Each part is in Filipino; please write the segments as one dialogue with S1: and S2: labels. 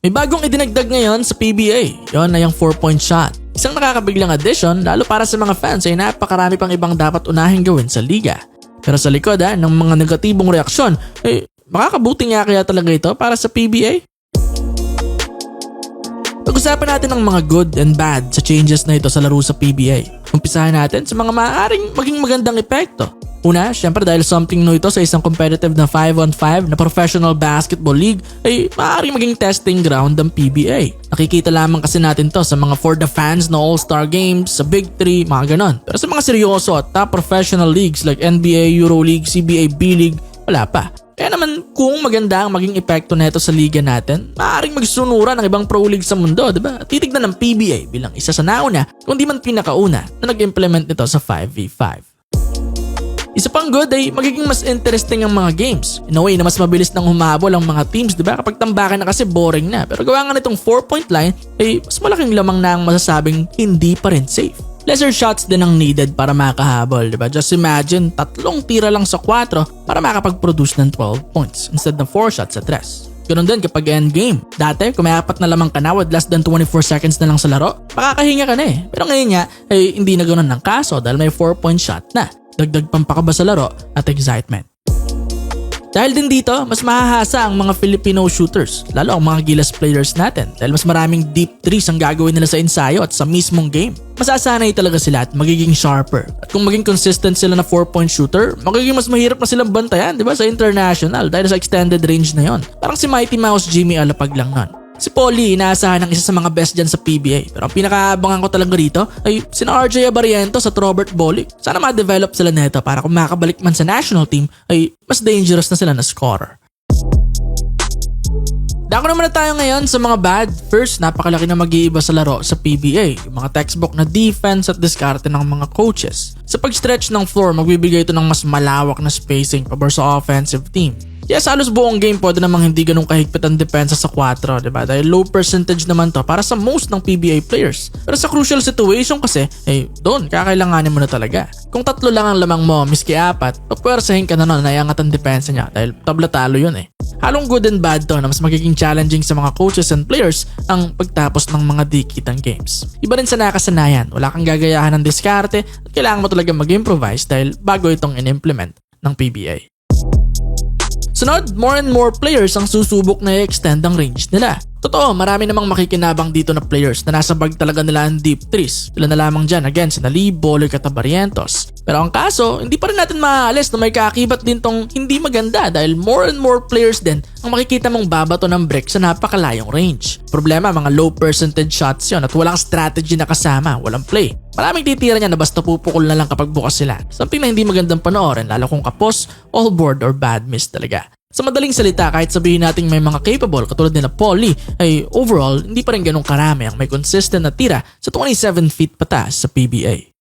S1: May bagong idinagdag ngayon sa PBA, yon na yung 4-point shot. Isang nakakabiglang addition lalo para sa mga fans ay napakarami pang ibang dapat unahing gawin sa liga. Pero sa likod ng mga negatibong reaksyon, makakabuti nga kaya talaga ito para sa PBA? Pag-usapan natin ang mga good and bad sa changes na ito sa laro sa PBA. Umpisahan natin sa mga maaaring maging magandang epekto. Una, syempre dahil something new ito sa isang competitive na 5-on-5 na professional basketball league ay maaaring maging testing ground ng PBA. Nakikita lamang kasi natin to sa mga for the fans na all-star games, sa Big 3, mga ganon. Pero sa mga seryoso at top professional leagues like NBA, Euroleague, CBA, B-League, wala pa. Kaya naman kung maganda ang maging epekto nito sa liga natin, maaaring magsunuran ng ibang pro league sa mundo, diba? Titignan ng PBA bilang isa sa nauna, kung di man pinakauna na nag-implement nito sa 5v5. Isa pang good ay magiging mas interesting ang mga games. In a way na mas mabilis nang humahabol ang mga teams, diba? Kapag tambakan na kasi boring na. Pero gawa nga nitong 4-point line ay mas malaking lamang na ang masasabing hindi pa rin safe. Lesser shots din ang needed para makahabol, diba? Just imagine, 3 tira lang sa 4 para makapag-produce ng 12 points instead ng 4 shots sa 3. Ganun din kapag endgame. Dati, kung may 4 na lamang ka na with less than 24 seconds na lang sa laro, makakahinga ka na eh. Pero ngayon nga, ay hindi na ganun ng kaso dahil may 4-point shot na. Dagdag pampakaba sa laro at excitement. Dahil din dito, mas mahahasa ang mga Filipino shooters, lalo ang mga Gilas players natin dahil mas maraming deep threes ang gagawin nila sa ensayo at sa mismong game. Masasanay talaga sila at magiging sharper. At kung maging consistent sila na 4-point shooter, magiging mas mahirap na silang bantayan, di ba, sa international dahil sa extended range na yon. Parang si Mighty Mouse Jimmy Alapag lang nun. Si Paulie, inaasahan ng isa sa mga best dyan sa PBA. Pero ang pinakaabangan ko talaga rito ay sina RJ Abarientos at Robert Bolick. Sana ma-develop sila neto para kung makabalik man sa national team ay mas dangerous na sila na scorer. Dako naman na tayo ngayon sa mga bad. First, napakalaki na mag-iiba sa laro sa PBA. Yung mga textbook na defense at diskarte ng mga coaches. Sa pag-stretch ng floor, magbibigay ito ng mas malawak na spacing pabor sa offensive team. Yes, halos buong game pwede namang hindi ganun kahigpit ang depensa sa 4, diba? Dahil low percentage naman to para sa most ng PBA players. Pero sa crucial situation kasi, doon, kakailanganin mo na talaga. Kung 3 lang ang lamang mo, miski 4, papwersahin ka na nun na iangat ang depensa niya dahil tabla talo yun eh. Halong good and bad to na mas magiging challenging sa mga coaches and players ang pagtapos ng mga dikitang games. Iba rin sa nakasanayan, wala kang gagayahan ng diskarte at kailangan mo talaga mag-improvise dahil bago itong in-implement ng PBA. Sunod, more and more players ang susubok na i-extend ang range nila. Totoo, marami namang makikinabang dito na players na nasa bag talaga nila ang deep threes. Ilan na lamang dyan, again, sina Lee, Bolick at Abarientos. Pero ang kaso, hindi pa rin natin maaalis na may kaakibat din tong hindi maganda dahil more and more players din ang makikita mong babato ng break sa napakalayong range. Problema, mga low percentage shots yon at walang strategy na kasama, walang play. Maraming titira niya na basta pupukol na lang kapag bukas sila. Something na hindi magandang panoorin lalo kung kapos, all board or bad miss talaga. Sa madaling salita, kahit sabihin nating may mga capable katulad nila Paulie, ay overall hindi pa rin ganun karami ang may consistent na tira sa 27 feet pataas sa PBA.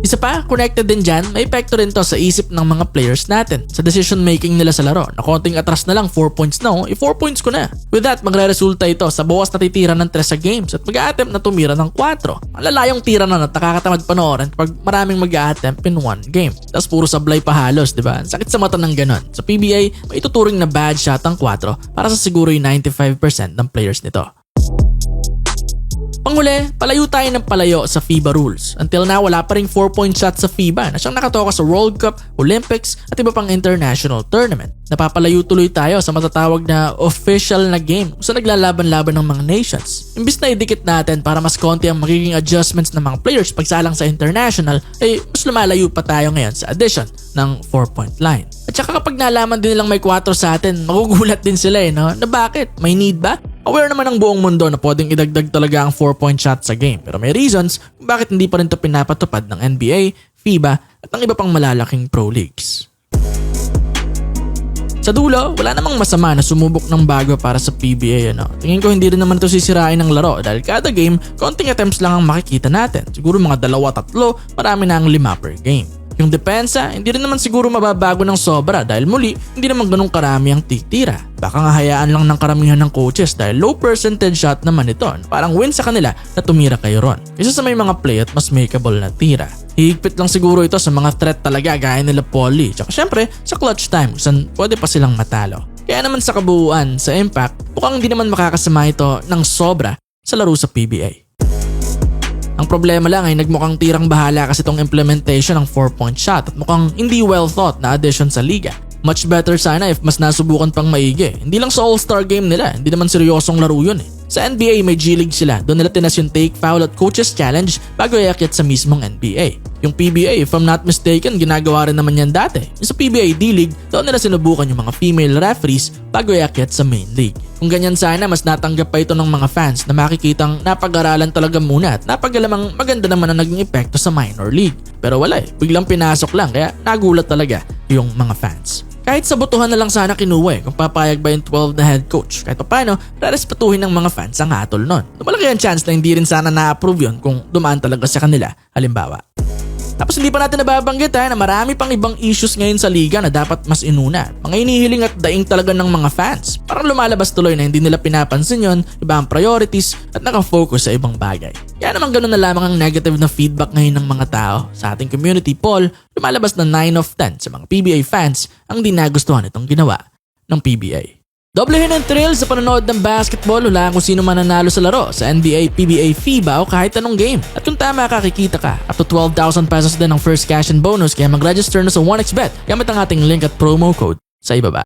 S1: Isa pa, connected din dyan, may epekto rin to sa isip ng mga players natin sa decision making nila sa laro. Na konting atras na lang 4 points na 4 points ko na. With that, magre-resulta ito sa bawas na titira ng 3 sa games at mag-a-attempt na tumira ng 4. Ang lalayong tira na nakakatamad panoorin kapag maraming mag-a-attempt in one game. Tapos puro sablay pa halos, diba? Sakit sa mata ng ganon. Sa PBA, may ituturing na bad shot ang 4 para sa siguro yung 95% ng players nito. Panghuli, palayo tayo ng palayo sa FIBA rules. Until now, wala pa ring 4-point shot sa FIBA na siyang nakatoka sa World Cup, Olympics at iba pang international tournament. Napapalayo tuloy tayo sa matatawag na official na game kung saan naglalaban-laban ng mga nations. Imbis na idikit natin para mas konti ang magiging adjustments ng mga players pagsalang sa international, ay mas lumalayo pa tayo ngayon sa addition ng 4-point line. At saka kapag nalaman din nilang may 4 sa atin, magugulat din sila no? Na bakit? May need ba? Aware naman ang buong mundo na pwedeng idagdag talaga ang 4-point shot sa game pero may reasons kung bakit hindi pa rin ito pinapatupad ng NBA, FIBA at ang iba pang malalaking pro leagues. Sa dulo, wala namang masama na sumubok ng bago para sa PBA. Tingin ko hindi rin naman ito sisirain ng laro dahil kada game, konting attempts lang ang makikita natin. Siguro mga 2-3, marami na ang 5 per game. Yung depensa, hindi rin naman siguro mababago ng sobra dahil muli, hindi naman ganun karami ang titira. Baka nga hayaan lang ng karamihan ng coaches dahil low percentage shot naman ito. Parang win sa kanila na tumira kay Ron. Isa sa may mga play at mas makeable na tira. Hihigpit lang siguro ito sa mga threat talaga gaya nila Paulie. Tsaka syempre, sa clutch time, saan pwede pa silang matalo. Kaya naman sa kabuuan, sa impact, mukhang hindi naman makakasama ito ng sobra sa laro sa PBA. Ang problema lang ay nagmukhang tirang bahala kasi itong implementation ng 4-point shot at mukhang hindi well thought na addition sa liga. Much better sana if mas nasubukan pang maigi. Hindi lang sa All-Star game nila, hindi naman seryosong laro yun eh. Sa NBA may G-League sila, doon nila tinas yung take foul at coaches challenge bago iakyat sa mismong NBA. Yung PBA, if I'm not mistaken, ginagawa rin naman yan dati. Yung sa PBA D-League, doon nila sinubukan yung mga female referees bago iakyat sa main league. Kung ganyan sana, mas natanggap pa ito ng mga fans na makikitang napag-aralan talaga muna at napagalamang maganda naman ang naging epekto sa minor league. Pero wala eh, biglang pinasok lang kaya nagulat talaga yung mga fans. Kahit sa botohan na lang sana kinuha kung papayag ba yung 12 na head coach. Kahit pa paano, rarespatuhin ng mga fans ang hatol nun. Malaki ang chance na hindi rin sana na-approve yun kung dumaan talaga sa kanila, halimbawa. Tapos hindi pa natin nababanggit na marami pang ibang issues ngayon sa liga na dapat mas inuna. Mga inihiling at daing talaga ng mga fans. Parang lumalabas tuloy na hindi nila pinapansin yon, iba ang priorities at nakafocus sa ibang bagay. Kaya naman ganun na lamang ang negative na feedback ngayon ng mga tao. Sa ating community poll, lumalabas na 9 of 10 sa mga PBA fans ang di nagustuhan itong ginawa ng PBA. Doblehin ang thrill sa panonood ng basketball, hulaan kung sino man nanalo sa laro sa NBA, PBA, FIBA o kahit anong game. At kung tama kakikita ka, up to 12,000 pesos din ang first cash and bonus kaya mag-register na sa 1xBet gamit ang ating link at promo code sa ibaba.